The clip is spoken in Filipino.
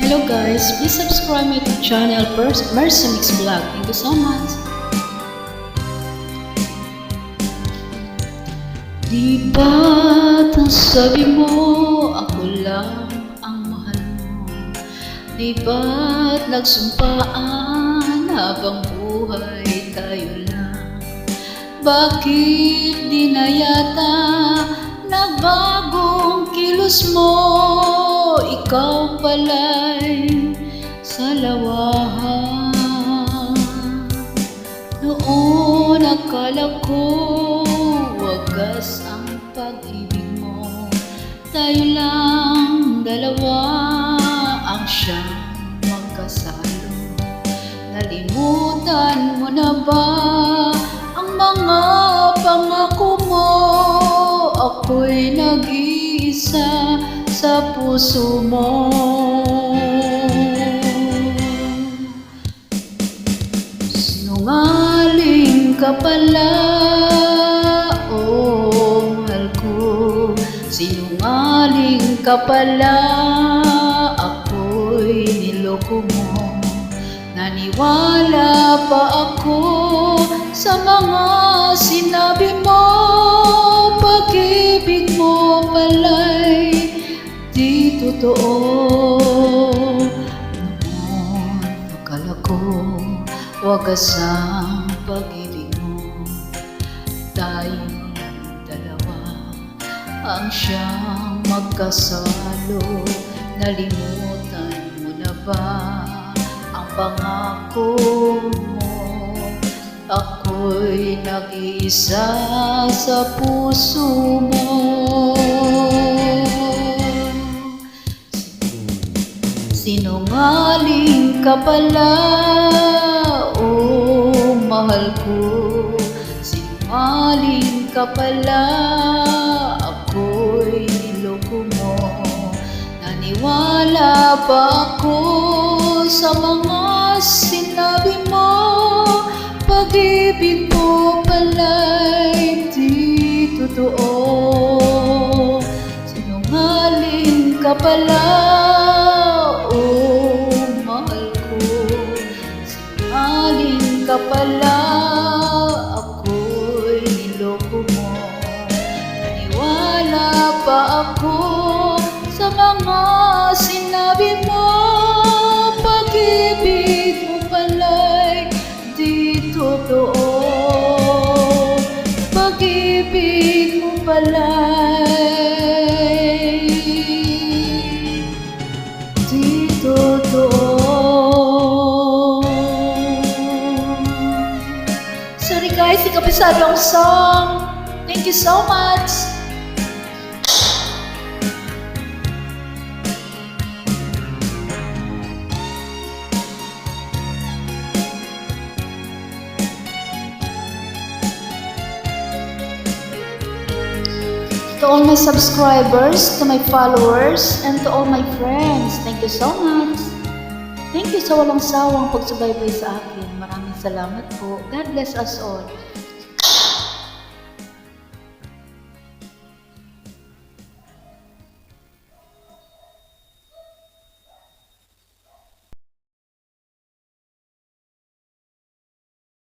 Hello guys, please subscribe my YouTube channel Mercy Mix Vlog. Thank you so much. Di ba't ang sabi mo ako lang ang mahal mo? Di ba't nagsumpaan habang buhay tayo lang? Bakit di na yata nagbagong kilos mo? Ikaw pala'y salawahan. Noon akala ko wagas ang pag-ibig mo. Tayo lang dalawa ang siyang magkasalo. Nalimutan mo na ba ang mga pangako mo? Ako'y nag-iisa sa puso mo. Sinungaling ka pala, oh mahal ko. Sinungaling ka pala, ako'y niloko mo. Naniwala pa ako sa mga sinabi mo. Pag-ibig mo pala'y di totoo. Noon akala ko wagas ang pag-ibig mo. Tayong dalawa ang siyang magkasalo. Nalimutan mo na ba ang pangako mo? Ako'y nag-iisa sa puso mo. Sinungaling ka pala, oh mahal ko. Sinungaling ka pala, ako'y niloko mo. Naniwala pa ako sa mga sinabi mo. Pag-ibig mo pala'y di totoo. Sinungaling ka pala, oh mahal ko. Sinungaling ka pala, ako'y niloko mo. Naniwala pa ako sa mga sinabi mo. Pag-ibig mo pala'y di totoo. Pag-ibig mo pala'y di totoo. Sorry guys, di kabisado ang song. Thank you so much. To all my subscribers, to my followers, and to all my friends, thank you so much. Thank you sa walang sawang pagsubaybay sa akin. Maraming salamat po. God bless us all.